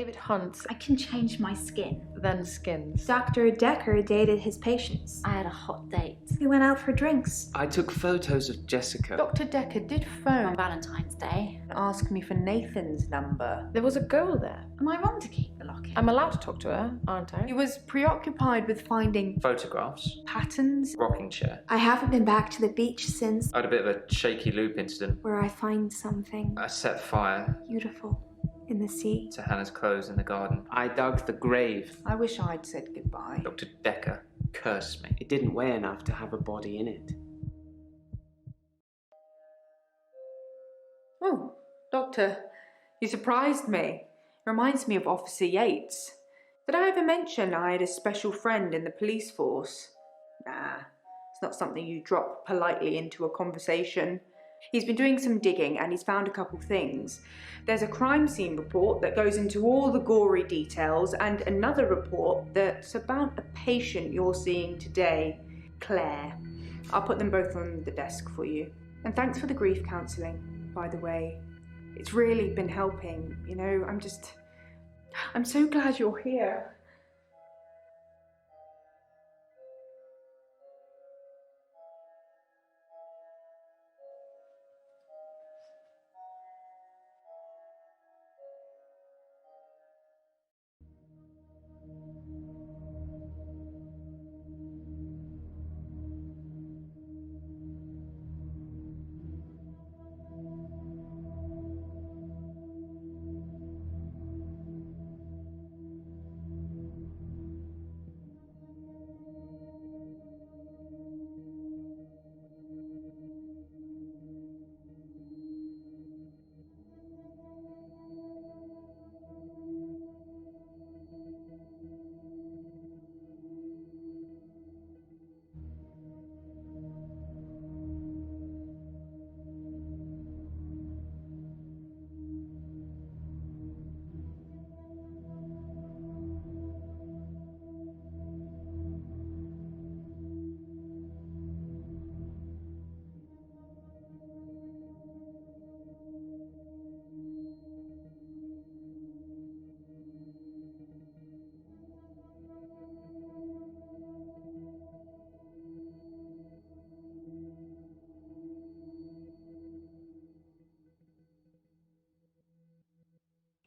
David hunts, I can change my skin. then skins. Dr. Dekker dated his patients. I had a hot date. We went out for drinks. I took photos of Jessica. Dr. Dekker did phone On Valentine's Day. and asked me for Nathan's number. There was a girl there. Am I wrong to keep the locket? I'm allowed to talk to her, aren't I? He was preoccupied with finding Photographs. patterns. Rocking chair. I haven't been back to the beach since, I had a bit of a shaky loop incident. where I find something I set fire beautiful in the sea. to Hannah's clothes in the garden. I dug the grave. I wish I'd said goodbye. Dr. Dekker cursed me. It didn't weigh enough to have a body in it. Oh, Doctor, you surprised me. Reminds me of Officer Yates. Did I ever mention I had a special friend in the police force? Nah, it's not something you drop politely into a conversation. He's been doing some digging and he's found a couple things. There's a crime scene report that goes into all the gory details and another report that's about a patient you're seeing today, Claire. I'll put them both on the desk for you. And thanks for the grief counselling, by the way. It's really been helping, you know, I'm so glad you're here.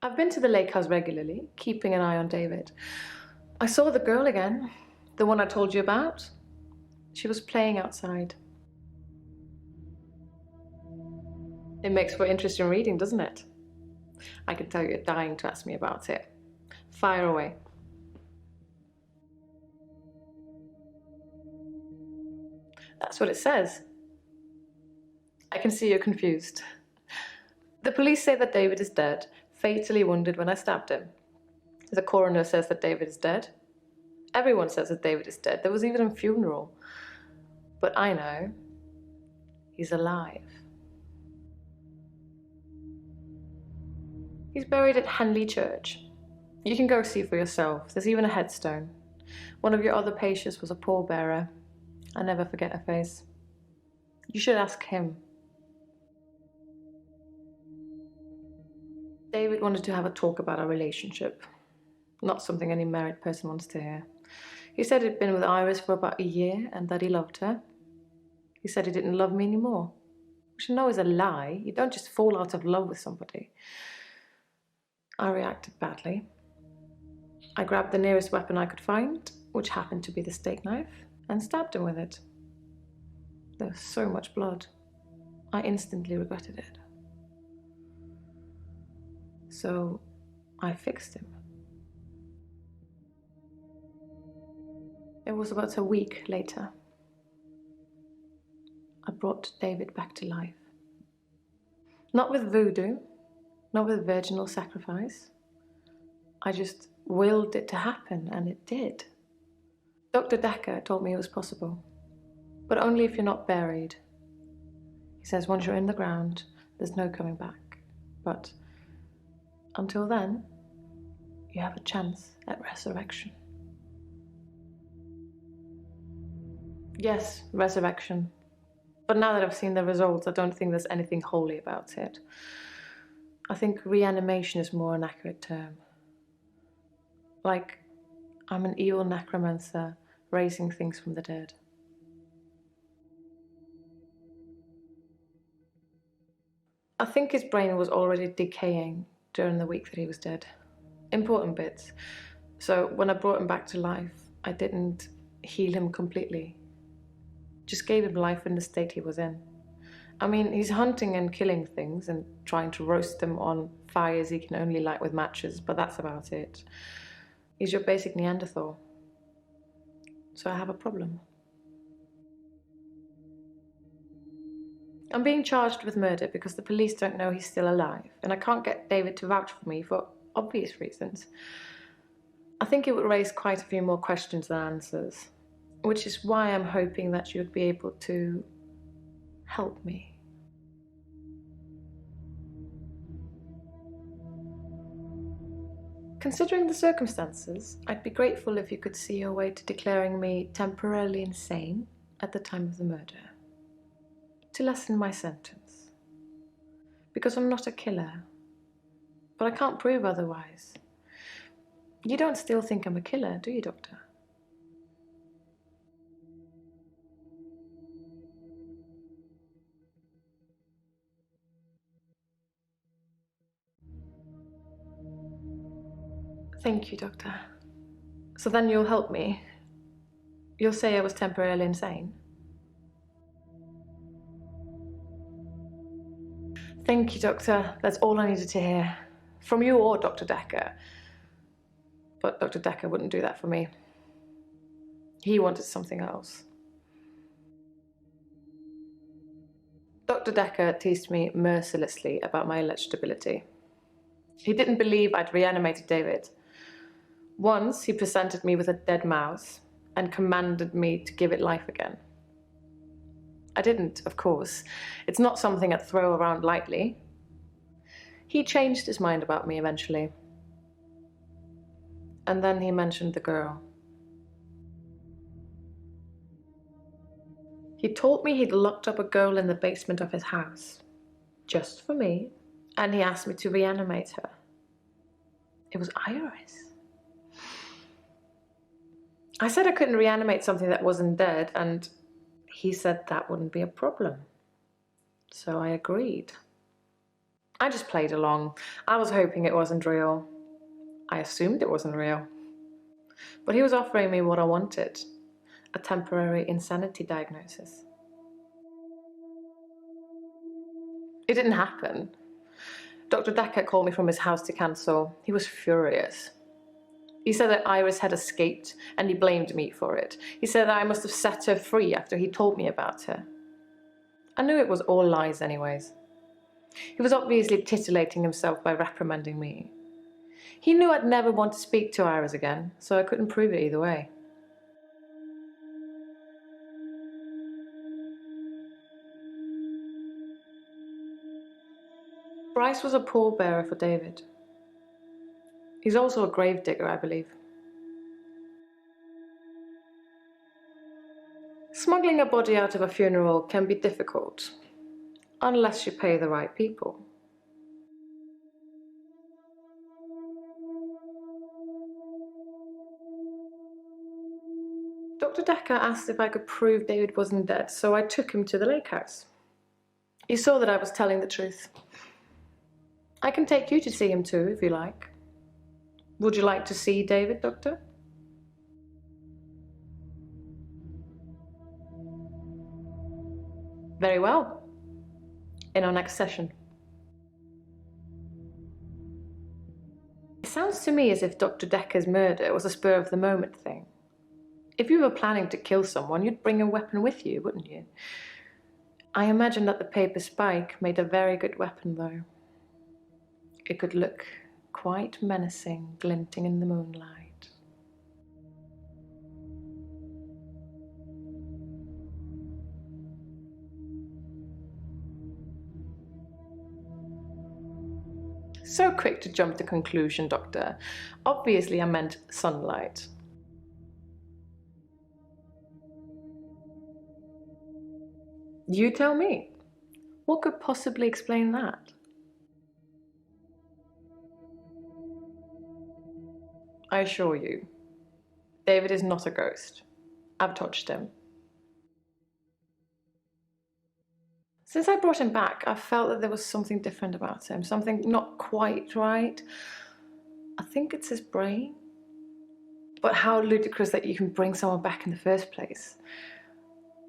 I've been to the lake house regularly, keeping an eye on David. I saw the girl again, the one I told you about. She was playing outside. It makes for interesting reading, doesn't it? I can tell you're dying to ask me about it. Fire away. That's what it says. I can see you're confused. The police say that David is dead, fatally wounded when I stabbed him. The coroner says that David is dead. Everyone says that David is dead. There was even a funeral. But I know he's alive. He's buried at Henley Church. You can go see for yourself. There's even a headstone. One of your other patients was a pallbearer. I never forget her face. You should ask him. David wanted to have a talk about our relationship. Not something any married person wants to hear. He said he'd been with Iris for about a year and that he loved her. He said he didn't love me anymore, which I know is a lie. You don't just fall out of love with somebody. I reacted badly. I grabbed the nearest weapon I could find, which happened to be the steak knife, and stabbed him with it. There was so much blood. I instantly regretted it. So I fixed him. It was about a week later. I brought David back to life. Not with voodoo, not with virginal sacrifice. I just willed it to happen, and it did. Dr. Dekker told me it was possible, but only if you're not buried. He says once you're in the ground, there's no coming back. But until then, you have a chance at resurrection. Yes, resurrection. But now that I've seen the results, I don't think there's anything holy about it. I think reanimation is more an accurate term. Like I'm an evil necromancer raising things from the dead. I think his brain was already decaying during the week that he was dead. Important bits. So when I brought him back to life, I didn't heal him completely. Just gave him life in the state he was in. I mean, he's hunting and killing things and trying to roast them on fires he can only light with matches, but that's about it. He's your basic Neanderthal. So I have a problem. I'm being charged with murder because the police don't know he's still alive, and I can't get David to vouch for me for obvious reasons. I think it would raise quite a few more questions than answers, which is why I'm hoping that you'd be able to help me. Considering the circumstances, I'd be grateful if you could see your way to declaring me temporarily insane at the time of the murder, to lessen my sentence. Because I'm not a killer, but I can't prove otherwise. You don't still think I'm a killer, do you, Doctor? Thank you, Doctor. So then you'll help me? You'll say I was temporarily insane? Thank you, Doctor. That's all I needed to hear. From you or Dr. Dekker. But Dr. Dekker wouldn't do that for me. He wanted something else. Dr. Dekker teased me mercilessly about my alleged ability. He didn't believe I'd reanimated David. Once, he presented me with a dead mouse and commanded me to give it life again. I didn't, of course. It's not something I'd throw around lightly. He changed his mind about me eventually. And then he mentioned the girl. He told me he'd locked up a girl in the basement of his house, just for me, and he asked me to reanimate her. It was Iris. I said I couldn't reanimate something that wasn't dead, and he said that wouldn't be a problem. So I agreed. I just played along. I was hoping it wasn't real. I assumed it wasn't real. But he was offering me what I wanted, a temporary insanity diagnosis. It didn't happen. Dr. Dekker called me from his house to cancel. He was furious. He said that Iris had escaped and he blamed me for it. He said that I must have set her free after he told me about her. I knew it was all lies anyways. He was obviously titillating himself by reprimanding me. He knew I'd never want to speak to Iris again, so I couldn't prove it either way. Bryce was a pallbearer for David. He's also a gravedigger, I believe. Smuggling a body out of a funeral can be difficult, unless you pay the right people. Dr. Dekker asked if I could prove David wasn't dead, so I took him to the lake house. He saw that I was telling the truth. I can take you to see him too, if you like. Would you like to see David, Doctor? Very well. In our next session. It sounds to me as if Dr. Dekker's murder was a spur-of-the-moment thing. If you were planning to kill someone, you'd bring a weapon with you, wouldn't you? I imagine that the paper spike made a very good weapon, though. It could look quite menacing, glinting in the moonlight. So quick to jump to conclusion, Doctor. Obviously, I meant sunlight. You tell me. What could possibly explain that? I assure you, David is not a ghost. I've touched him. Since I brought him back, I felt that there was something different about him, something not quite right. I think it's his brain. But how ludicrous that you can bring someone back in the first place.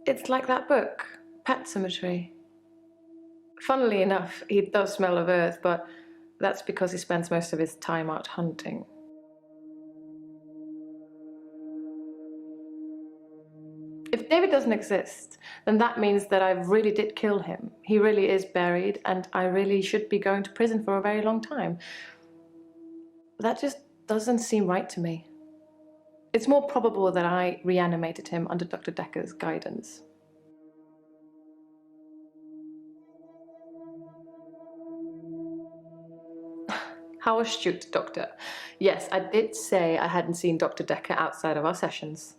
It's like that book, Pet Cemetery. Funnily enough, he does smell of earth, but that's because he spends most of his time out hunting. If David doesn't exist, then that means that I really did kill him. He really is buried, and I really should be going to prison for a very long time. That just doesn't seem right to me. It's more probable that I reanimated him under Dr. Dekker's guidance. How astute, Doctor. Yes, I did say I hadn't seen Dr. Dekker outside of our sessions.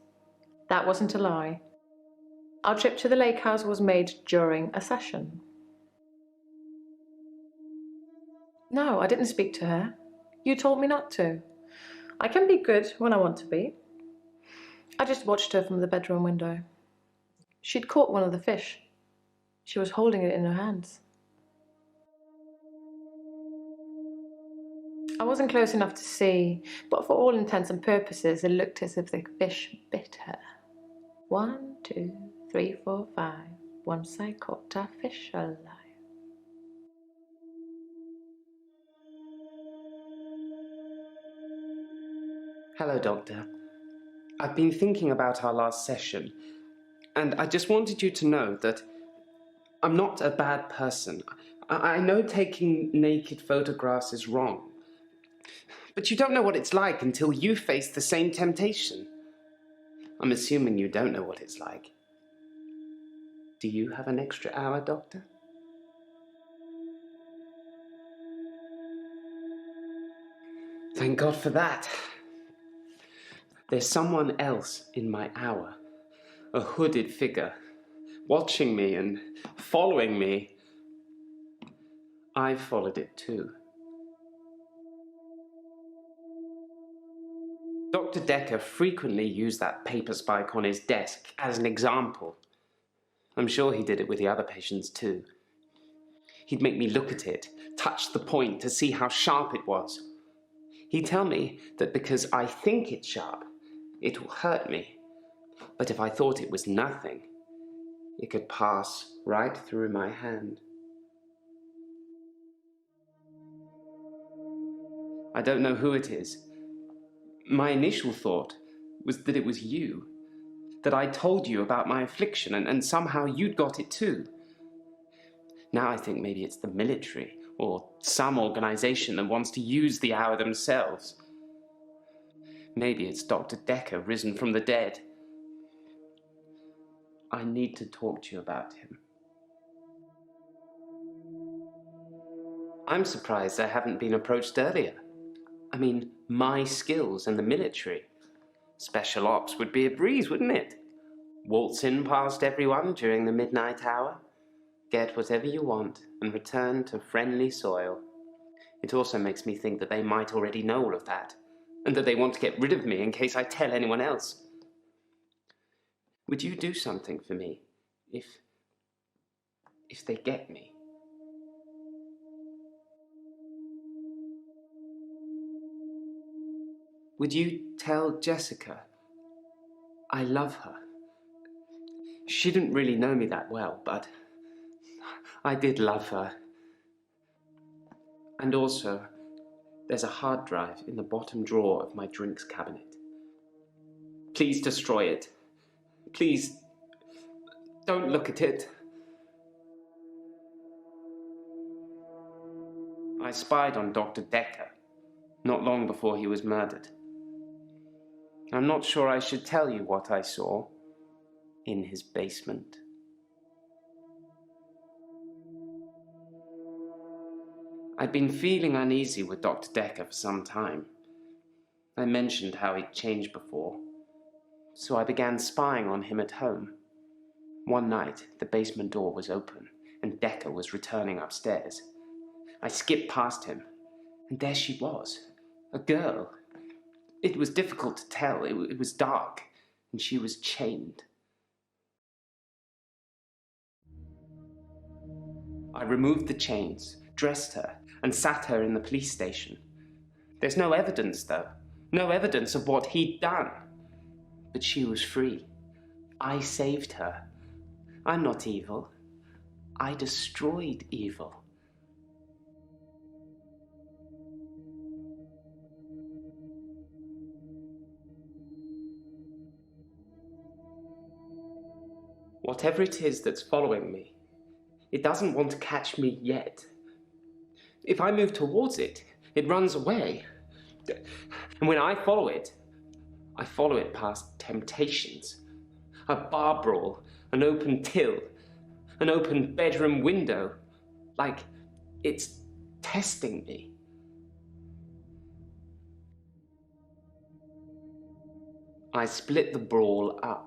That wasn't a lie. Our trip to the lake house was made during a session. No, I didn't speak to her. You told me not to. I can be good when I want to be. I just watched her from the bedroom window. She'd caught one of the fish. She was holding it in her hands. I wasn't close enough to see, but for all intents and purposes, it looked as if the fish bit her. 1, 2, 3, 4, 5. Once I caught a fish alive. Hello, Doctor. I've been thinking about our last session, and I just wanted you to know that I'm not a bad person. I know taking naked photographs is wrong, but you don't know what it's like until you face the same temptation. I'm assuming you don't know what it's like. Do you have an extra hour, Doctor? Thank God for that. There's someone else in my hour, a hooded figure, watching me and following me. I've followed it too. Dr. Dekker frequently used that paper spike on his desk as an example. I'm sure he did it with the other patients too. He'd make me look at it, touch the point to see how sharp it was. He'd tell me that because I think it's sharp, it will hurt me. But if I thought it was nothing, it could pass right through my hand. I don't know who it is. My initial thought was that it was you, that I told you about my affliction and somehow you'd got it too. Now I think maybe it's the military or some organization that wants to use the hour themselves. Maybe it's Dr. Dekker risen from the dead. I need to talk to you about him. I'm surprised I haven't been approached earlier. I mean, my skills in the military. Special ops would be a breeze, wouldn't it? Waltz in past everyone during the midnight hour, get whatever you want, and return to friendly soil. It also makes me think that they might already know all of that, and that they want to get rid of me in case I tell anyone else. Would you do something for me if they get me? Would you tell Jessica I love her? She didn't really know me that well, but I did love her. And also, there's a hard drive in the bottom drawer of my drinks cabinet. Please destroy it. Please, don't look at it. I spied on Dr. Dekker not long before he was murdered. I'm not sure I should tell you what I saw in his basement. I'd been feeling uneasy with Dr. Dekker for some time. I mentioned how he'd changed before, so I began spying on him at home. One night, the basement door was open, and Dekker was returning upstairs. I skipped past him, and there she was, a girl. It was difficult to tell. It was dark, and she was chained. I removed the chains, dressed her, and sat her in the police station. There's no evidence, though. No evidence of what he'd done. But she was free. I saved her. I'm not evil. I destroyed evil. Whatever it is that's following me, it doesn't want to catch me yet. If I move towards it, it runs away. And when I follow it past temptations. A bar brawl, an open till, an open bedroom window. Like it's testing me. I split the brawl up.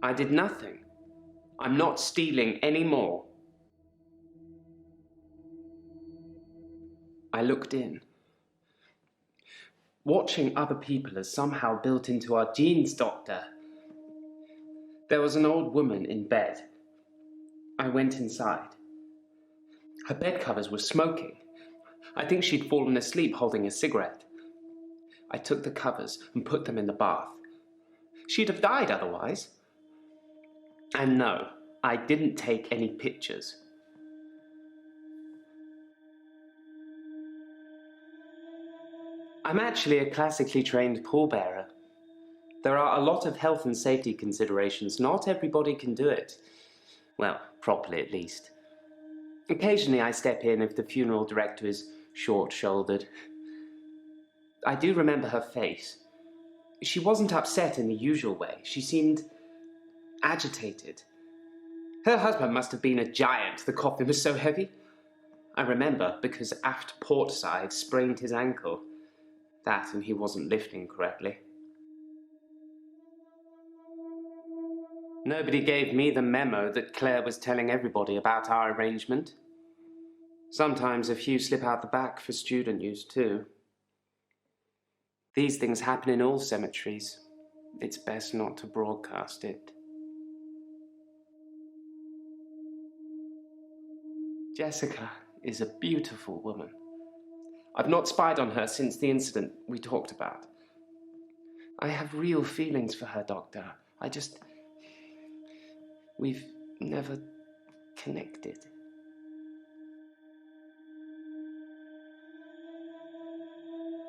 I did nothing. I'm not stealing anymore. I looked in. Watching other people is somehow built into our genes, Doctor. There was an old woman in bed. I went inside. Her bed covers were smoking. I think she'd fallen asleep holding a cigarette. I took the covers and put them in the bath. She'd have died otherwise. And no, I didn't take any pictures. I'm actually a classically trained pallbearer. There are a lot of health and safety considerations. Not everybody can do it. Well, properly at least. Occasionally I step in if the funeral director is short-shouldered. I do remember her face. She wasn't upset in the usual way. She seemed agitated. Her husband must have been a giant. The coffin was so heavy. I remember because aft port side sprained his ankle. That and he wasn't lifting correctly. Nobody gave me the memo that Claire was telling everybody about our arrangement. Sometimes a few slip out the back for student use too. These things happen in all cemeteries. It's best not to broadcast it. Jessica is a beautiful woman. I've not spied on her since the incident we talked about. I have real feelings for her, Doctor. We've never connected.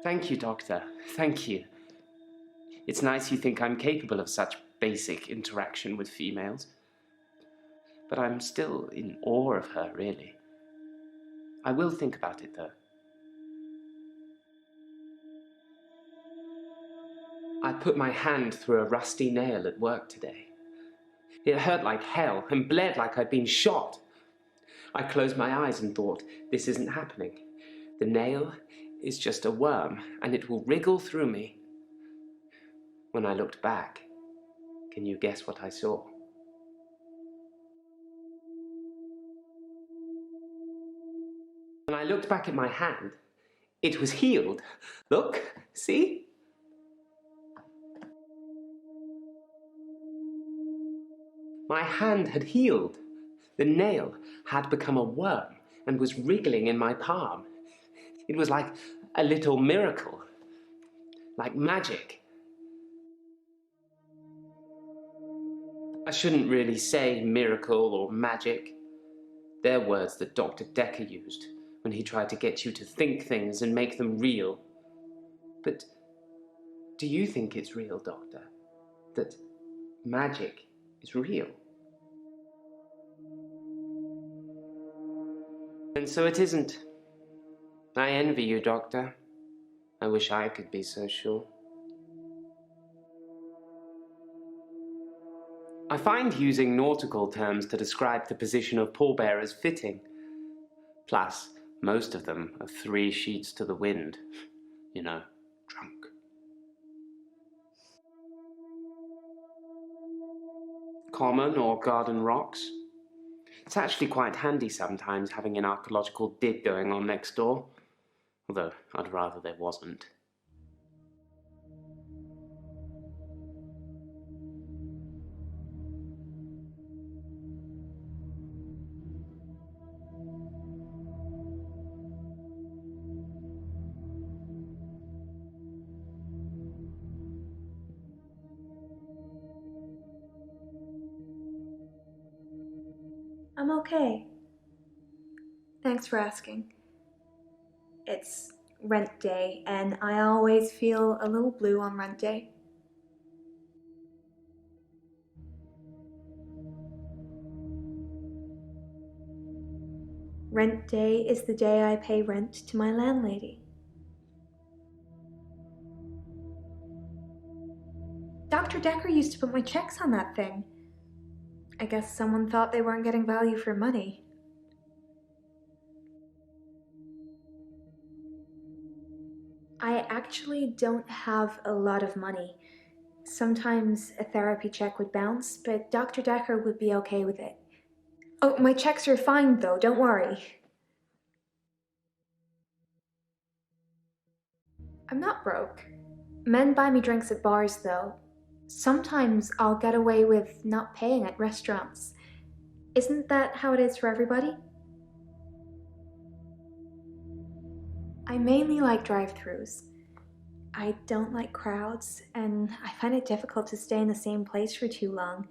Thank you, Doctor. Thank you. It's nice you think I'm capable of such basic interaction with females. But I'm still in awe of her, really. I will think about it, though. I put my hand through a rusty nail at work today. It hurt like hell and bled like I'd been shot. I closed my eyes and thought, this isn't happening. The nail is just a worm and it will wriggle through me. When I looked back, can you guess what I saw? When I looked back at my hand, it was healed. Look, see? My hand had healed. The nail had become a worm and was wriggling in my palm. It was like a little miracle, like magic. I shouldn't really say miracle or magic. They're words that Dr. Dekker used when he tried to get you to think things and make them real. But do you think it's real, Doctor? That magic is real? And so it isn't. I envy you, Doctor. I wish I could be so sure. I find using nautical terms to describe the position of pallbearers fitting. Plus, most of them are 3 sheets to the wind. You know, drunk. Common or garden rocks. It's actually quite handy sometimes having an archaeological dig going on next door. Although I'd rather there wasn't. I'm okay. Thanks for asking. It's rent day, and I always feel a little blue on rent day. Rent day is the day I pay rent to my landlady. Dr. Dekker used to put my checks on that thing. I guess someone thought they weren't getting value for money. I actually don't have a lot of money. Sometimes a therapy check would bounce, but Dr. Dekker would be okay with it. Oh, my checks are fine though, don't worry. I'm not broke. Men buy me drinks at bars though. Sometimes I'll get away with not paying at restaurants. Isn't that how it is for everybody? I mainly like drive-thrus. I don't like crowds, and I find it difficult to stay in the same place for too long.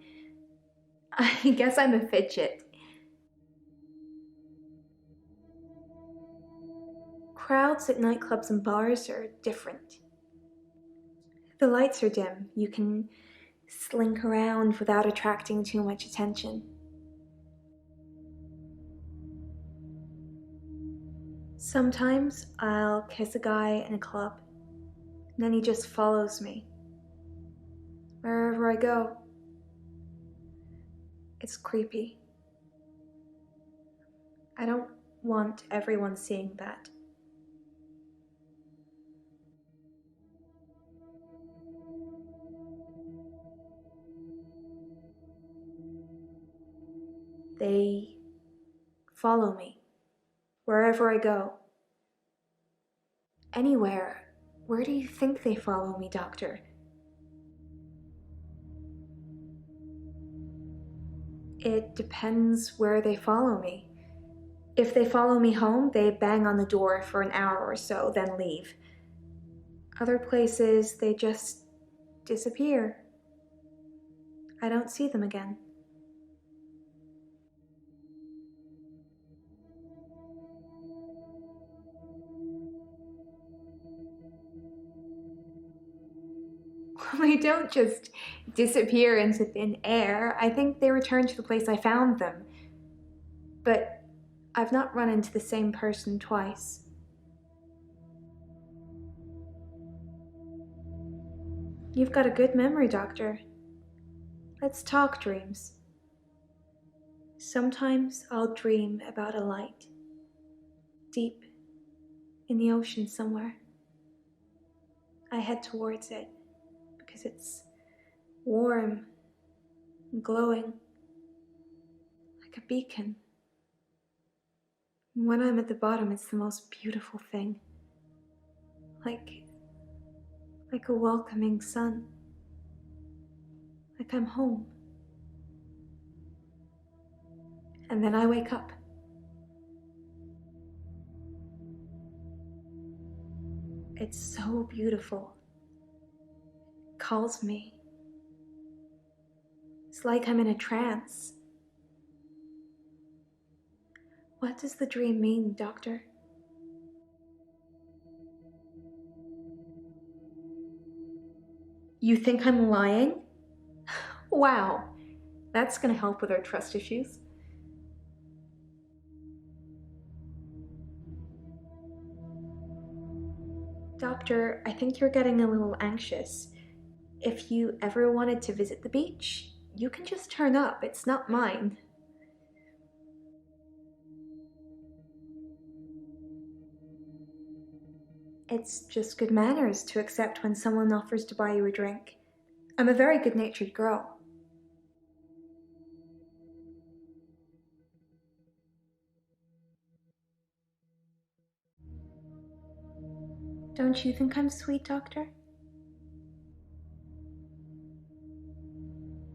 I guess I'm a fidget. Crowds at nightclubs and bars are different. The lights are dim. You can slink around without attracting too much attention. Sometimes I'll kiss a guy in a club, and then he just follows me wherever I go. It's creepy. I don't want everyone seeing that. They follow me wherever I go. Anywhere. Where do you think they follow me, Doctor? It depends where they follow me. If they follow me home, they bang on the door for an hour or so, then leave. Other places, they just disappear. I don't see them again. They don't just disappear into thin air. I think they return to the place I found them. But I've not run into the same person twice. You've got a good memory, Doctor. Let's talk dreams. Sometimes I'll dream about a light, deep in the ocean somewhere. I head towards it because it's warm and glowing, like a beacon. When I'm at the bottom, it's the most beautiful thing. Like a welcoming sun. Like I'm home. And then I wake up. It's so beautiful. It calls me. It's like I'm in a trance. What does the dream mean, Doctor? You think I'm lying? Wow, that's gonna help with our trust issues. Doctor, I think you're getting a little anxious. If you ever wanted to visit the beach, you can just turn up. It's not mine. It's just good manners to accept when someone offers to buy you a drink. I'm a very good-natured girl. Don't you think I'm sweet, Doctor?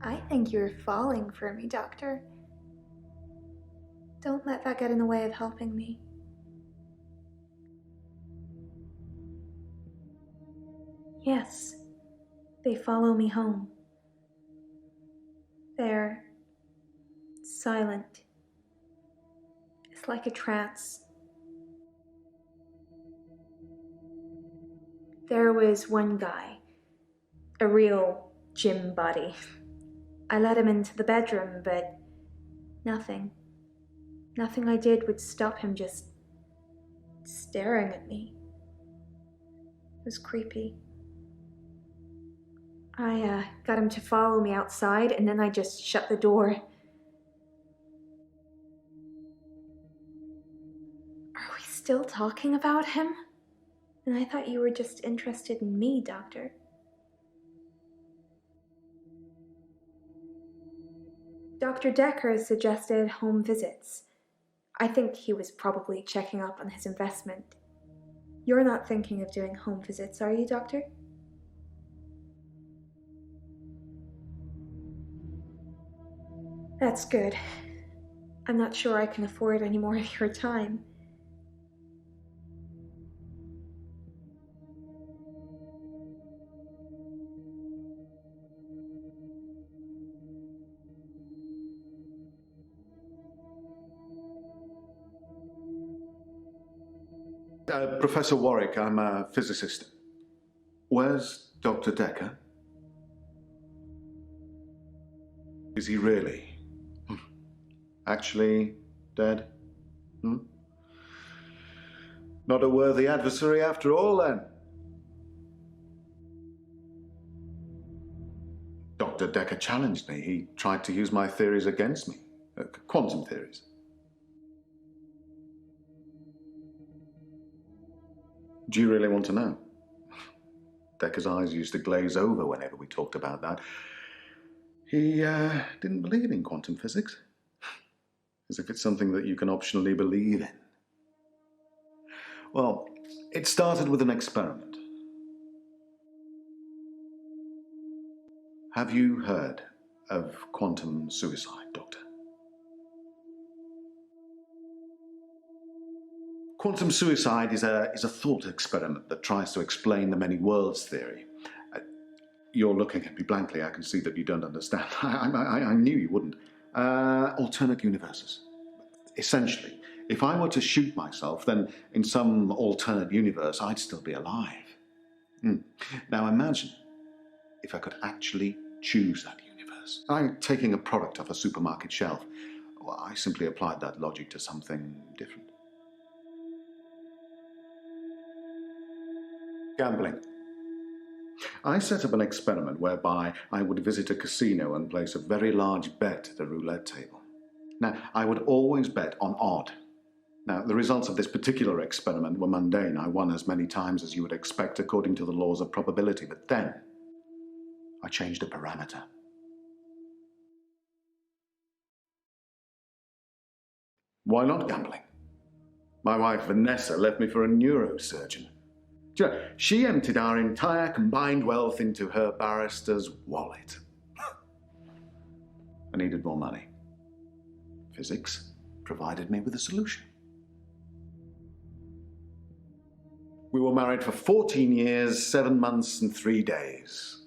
I think you're falling for me, Doctor. Don't let that get in the way of helping me. Yes, they follow me home. They're silent. It's like a trance. There was one guy, a real gym buddy. I let him into the bedroom, but nothing. Nothing I did would stop him just staring at me. It was creepy. I got him to follow me outside, and then I just shut the door. Are we still talking about him? And I thought you were just interested in me, Doctor. Dr. Dekker suggested home visits. I think he was probably checking up on his investment. You're not thinking of doing home visits, are you, Doctor? That's good. I'm not sure I can afford any more of your time. Professor Warwick, I'm a physicist. Where's Dr. Dekker? Is he really? Actually dead? Not a worthy adversary after all, then? Dr. Dekker challenged me. He tried to use my theories against me. Quantum theories. Do you really want to know? Dekker's eyes used to glaze over whenever we talked about that. He didn't believe in quantum physics. As if it's something that you can optionally believe in. Well, it started with an experiment. Have you heard of quantum suicide, Doctor? Quantum suicide is a thought experiment that tries to explain the many worlds theory. You're looking at me blankly. I can see that you don't understand. I knew you wouldn't. Alternate universes. Essentially, if I were to shoot myself, then in some alternate universe, I'd still be alive. Now imagine if I could actually choose that universe. I'm taking a product off a supermarket shelf. Well, I simply applied that logic to something different. Gambling. I set up an experiment whereby I would visit a casino and place a very large bet at the roulette table. Now, I would always bet on odd. Now, the results of this particular experiment were mundane. I won as many times as you would expect according to the laws of probability. But then, I changed a parameter. Why not gambling? My wife, Vanessa, left me for a neurosurgeon. She emptied our entire combined wealth into her barrister's wallet. I needed more money. Physics provided me with a solution. We were married for 14 years, 7 months and 3 days.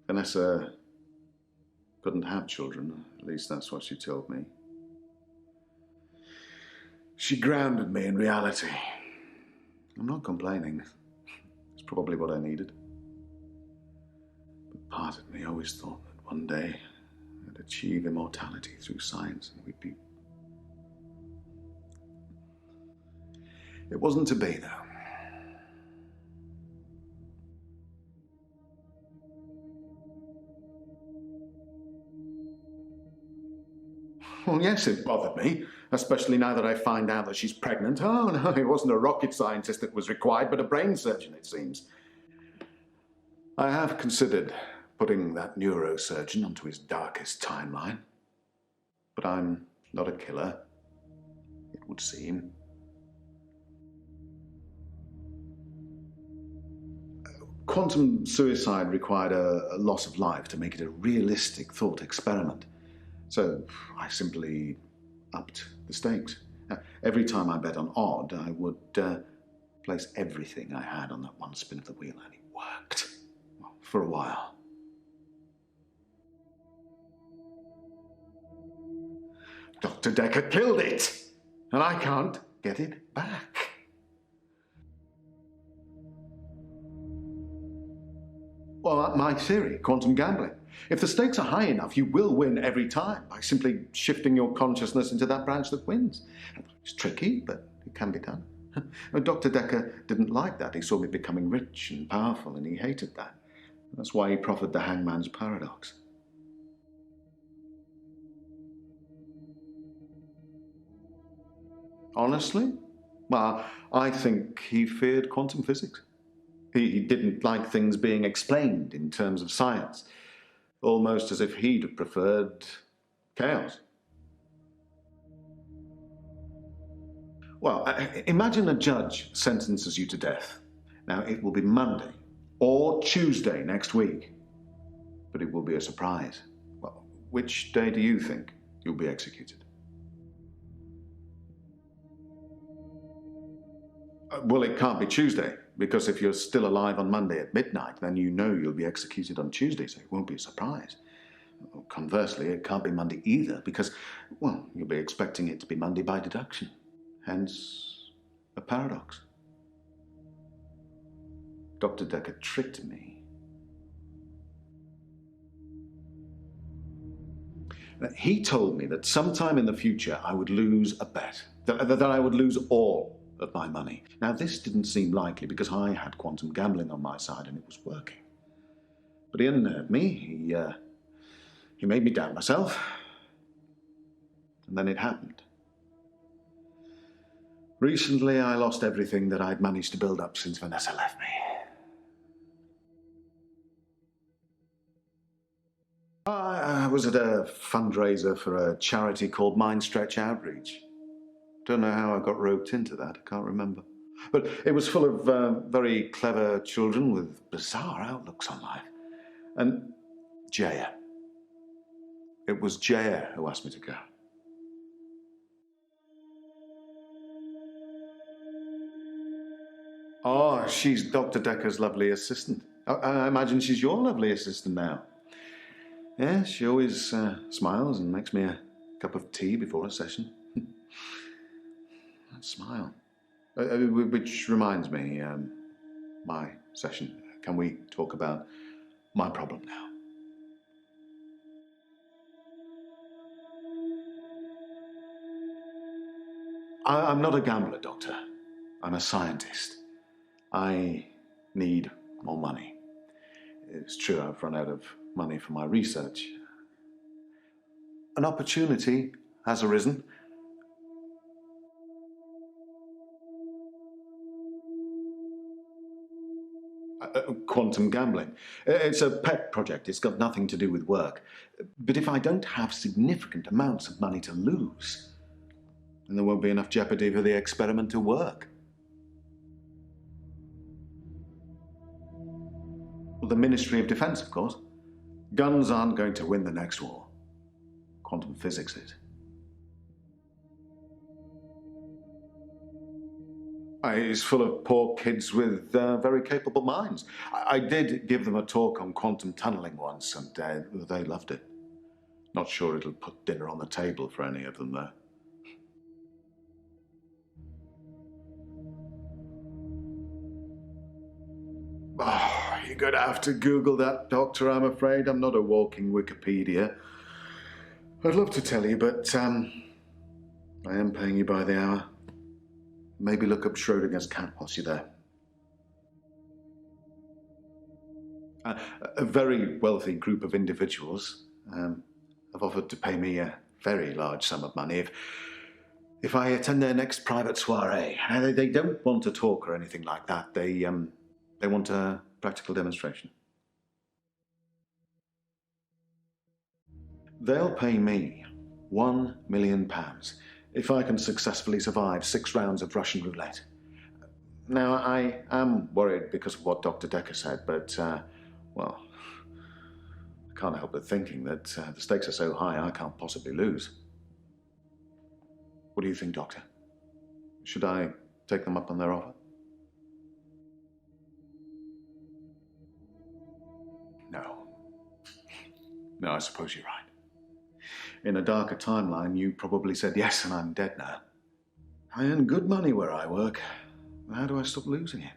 Vanessa couldn't have children, at least that's what she told me. She grounded me in reality. I'm not complaining. It's probably what I needed. But part of me always thought that one day I'd achieve immortality through science and we'd be... It wasn't to be, though. Well, yes, it bothered me, especially now that I find out that she's pregnant. Oh, no, it wasn't a rocket scientist that was required, but a brain surgeon, it seems. I have considered putting that neurosurgeon onto his darkest timeline. But I'm not a killer, it would seem. Quantum suicide required a loss of life to make it a realistic thought experiment. So I simply upped the stakes. Every time I bet on odd, I would place everything I had on that one spin of the wheel, and it worked. Well, for a while. Dr. Dekker killed it, and I can't get it back. Well, my theory, quantum gambling. If the stakes are high enough, you will win every time by simply shifting your consciousness into that branch that wins. It's tricky, but it can be done. Dr. Dekker didn't like that. He saw me becoming rich and powerful, and he hated that. That's why he proffered the hangman's paradox. Honestly? Well, I think he feared quantum physics. He didn't like things being explained in terms of science, almost as if he'd have preferred chaos. Well, imagine a judge sentences you to death. Now, it will be Monday or Tuesday next week, but it will be a surprise. Well, which day do you think you'll be executed? Well, it can't be Tuesday, because if you're still alive on Monday at midnight, then you know you'll be executed on Tuesday, so it won't be a surprise. Conversely, it can't be Monday either, because, well, you'll be expecting it to be Monday by deduction. Hence, a paradox. Dr. Dekker tricked me. He told me that sometime in the future I would lose a bet, that I would lose all of my money. Now, this didn't seem likely because I had quantum gambling on my side and it was working. But he unnerved me. He made me doubt myself. And then it happened. Recently, I lost everything that I'd managed to build up since Vanessa left me. I was at a fundraiser for a charity called Mind Stretch Outreach. Don't know how I got roped into that, I can't remember. But it was full of very clever children with bizarre outlooks on life. And Jaya. It was Jaya who asked me to go. Oh, she's Dr. Dekker's lovely assistant. I imagine she's your lovely assistant now. Yeah, she always smiles and makes me a cup of tea before a session. Smile. Which reminds me, my session. Can we talk about my problem now? I'm not a gambler, Doctor. I'm a scientist. I need more money. It's true I've run out of money for my research. An opportunity has arisen. Quantum gambling. It's a pet project. It's got nothing to do with work. But if I don't have significant amounts of money to lose, then there won't be enough jeopardy for the experiment to work. Well, the Ministry of Defense, of course. Guns aren't going to win the next war. Quantum physics is. It's full of poor kids with very capable minds. I did give them a talk on quantum tunneling once, and they loved it. Not sure it'll put dinner on the table for any of them, though. Oh, you're going to have to Google that, Doctor, I'm afraid. I'm not a walking Wikipedia. I'd love to tell you, but I am paying you by the hour. Maybe look up Schrodinger's cat whilst you're there. A very wealthy group of individuals have offered to pay me a very large sum of money if I attend their next private soiree. They don't want a talk or anything like that. They want a practical demonstration. They'll pay me £1 million if I can successfully survive 6 rounds of Russian roulette. Now, I am worried because of what Dr. Dekker said, but, well, I can't help but thinking that the stakes are so high I can't possibly lose. What do you think, Doctor? Should I take them up on their offer? No. No, I suppose you're right. In a darker timeline, you probably said yes, and I'm dead now. I earn good money where I work. How do I stop losing it?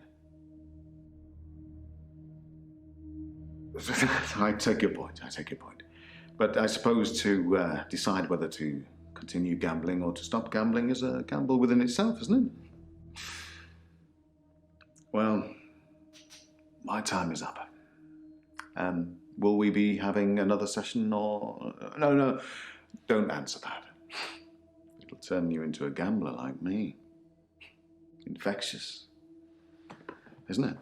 I take your point, But I suppose to decide whether to continue gambling or to stop gambling is a gamble within itself, isn't it? Well, my time is up. Will we be having another session or... No, don't answer that. It'll turn you into a gambler like me. Infectious, isn't it?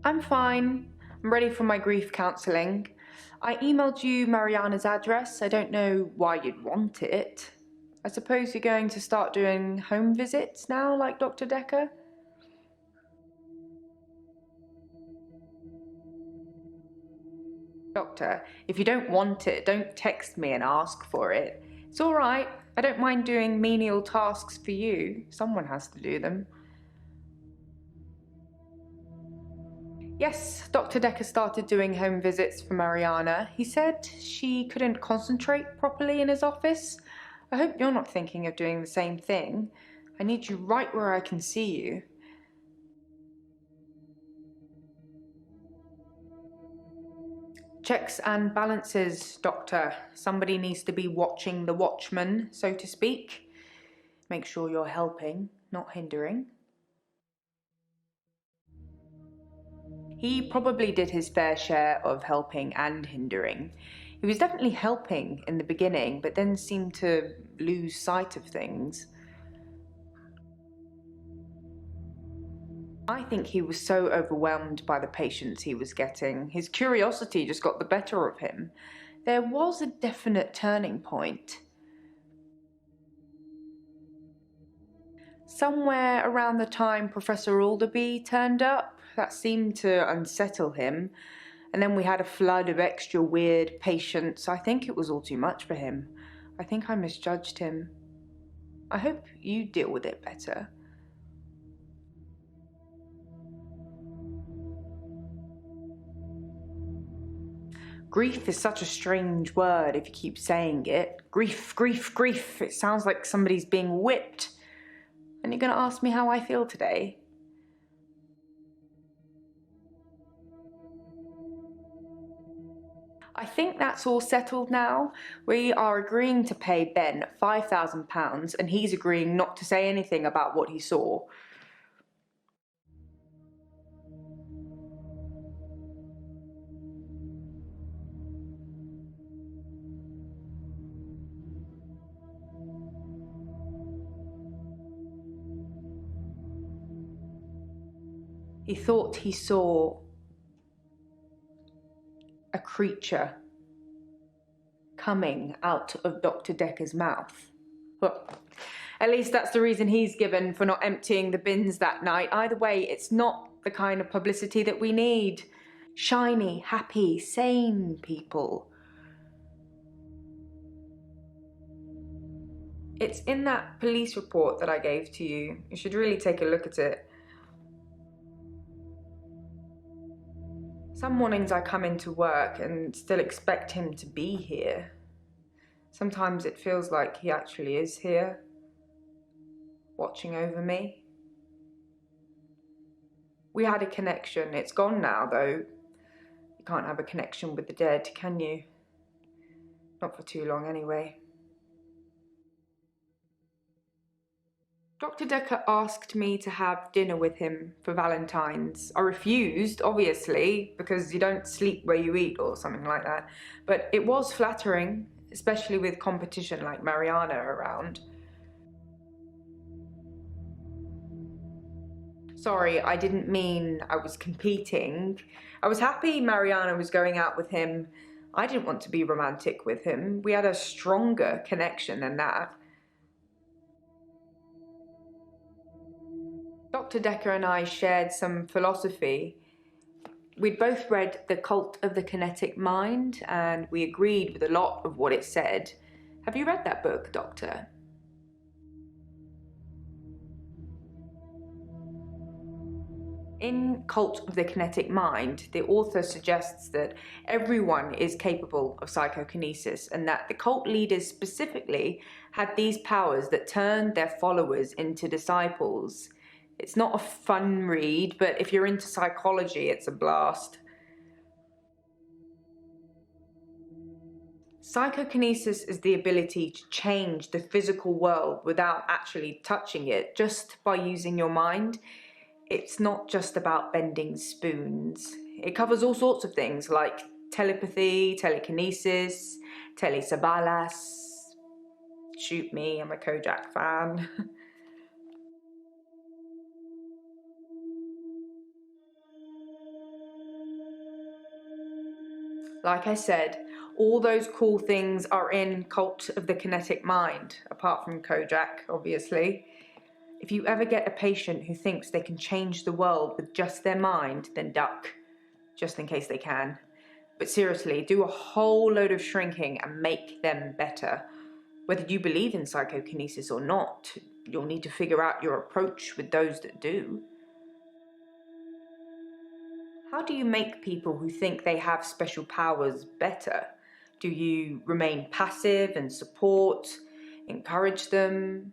I'm fine. I'm ready for my grief counselling. I emailed you Mariana's address. I don't know why you'd want it. I suppose you're going to start doing home visits now, like Dr. Dekker? Doctor, if you don't want it, don't text me and ask for it. It's all right. I don't mind doing menial tasks for you. Someone has to do them. Yes, Dr. Dekker started doing home visits for Mariana. He said she couldn't concentrate properly in his office. I hope you're not thinking of doing the same thing. I need you right where I can see you. Checks and balances, Doctor. Somebody needs to be watching the watchman, so to speak. Make sure you're helping, not hindering. He probably did his fair share of helping and hindering. He was definitely helping in the beginning, but then seemed to lose sight of things. I think he was so overwhelmed by the patients he was getting. His curiosity just got the better of him. There was a definite turning point. Somewhere around the time Professor Alderby turned up, that seemed to unsettle him. And then we had a flood of extra weird patients. I think it was all too much for him. I think I misjudged him. I hope you deal with it better. Grief is such a strange word if you keep saying it. Grief, grief, grief. It sounds like somebody's being whipped. And you're going to ask me how I feel today? I think that's all settled now. We are agreeing to pay Ben £5,000 and he's agreeing not to say anything about what he saw. He thought he saw a creature coming out of Dr. Dekker's mouth. Well, at least that's the reason he's given for not emptying the bins that night. Either way, it's not the kind of publicity that we need. Shiny, happy, sane people. It's in that police report that I gave to you. You should really take a look at it. Some mornings I come into work and still expect him to be here. Sometimes it feels like he actually is here, watching over me. We had a connection. It's gone now, though. You can't have a connection with the dead, can you? Not for too long, anyway. Dr. Dekker asked me to have dinner with him for Valentine's. I refused, obviously, because you don't sleep where you eat or something like that. But it was flattering. especially with competition like Mariana around. Sorry, I didn't mean I was competing. I was happy Mariana was going out with him. I didn't want to be romantic with him. We had a stronger connection than that. Dr. Dekker and I shared some philosophy. We'd both read The Cult of the Kinetic Mind, and we agreed with a lot of what it said. Have you read that book, Doctor? In Cult of the Kinetic Mind, the author suggests that everyone is capable of psychokinesis and that the cult leaders specifically had these powers that turned their followers into disciples. It's not a fun read, but if you're into psychology, it's a blast. Psychokinesis is the ability to change the physical world without actually touching it, just by using your mind. It's not just about bending spoons. It covers all sorts of things like telepathy, telekinesis, telesabalas. Shoot me, I'm a Kojak fan. Like I said, all those cool things are in Cult of the Kinetic Mind, apart from Kojak, obviously. If you ever get a patient who thinks they can change the world with just their mind, then duck, just in case they can. But seriously, do a whole load of shrinking and make them better. Whether you believe in psychokinesis or not, you'll need to figure out your approach with those that do. How do you make people who think they have special powers better? Do you remain passive and support, encourage them,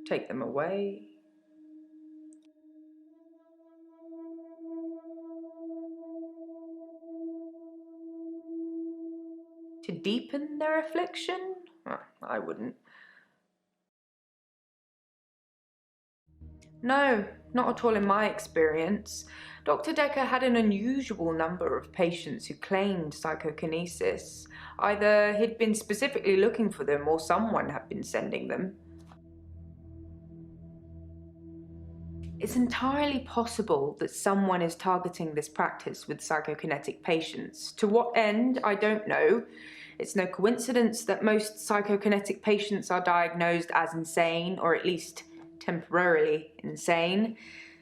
take them away? To deepen their affliction? I wouldn't. No, not at all in my experience. Dr. Dekker had an unusual number of patients who claimed psychokinesis. Either he'd been specifically looking for them or someone had been sending them. It's entirely possible that someone is targeting this practice with psychokinetic patients. To what end, I don't know. It's no coincidence that most psychokinetic patients are diagnosed as insane, or at least temporarily insane.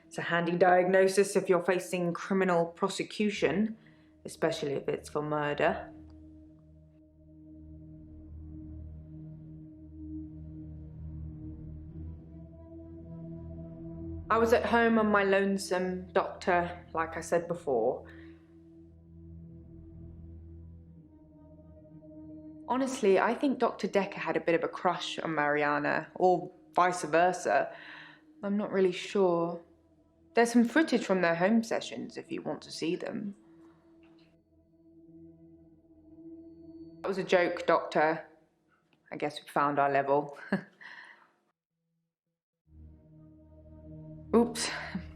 It's a handy diagnosis if you're facing criminal prosecution, especially if it's for murder. I was at home on my lonesome, Doctor, like I said before. Honestly, I think Dr. Dekker had a bit of a crush on Mariana, or vice versa. I'm not really sure. There's some footage from their home sessions if you want to see them. That was a joke, Doctor. I guess we found our level. Oops,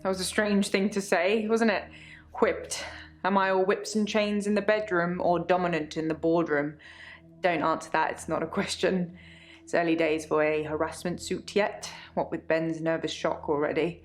that was a strange thing to say, wasn't it? Whipped. Am I all whips and chains in the bedroom or dominant in the boardroom? Don't answer that, it's not a question. It's early days for a harassment suit yet, what with Ben's nervous shock already.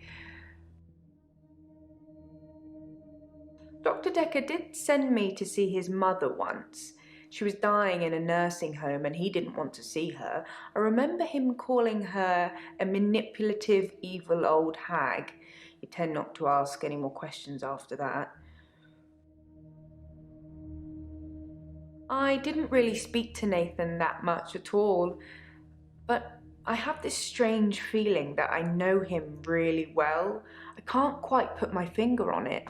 Dr. Dekker did send me to see his mother once. She was dying in a nursing home and he didn't want to see her. I remember him calling her a manipulative, evil old hag. You tend not to ask any more questions after that. I didn't really speak to Nathan that much at all, but I have this strange feeling that I know him really well. I can't quite put my finger on it.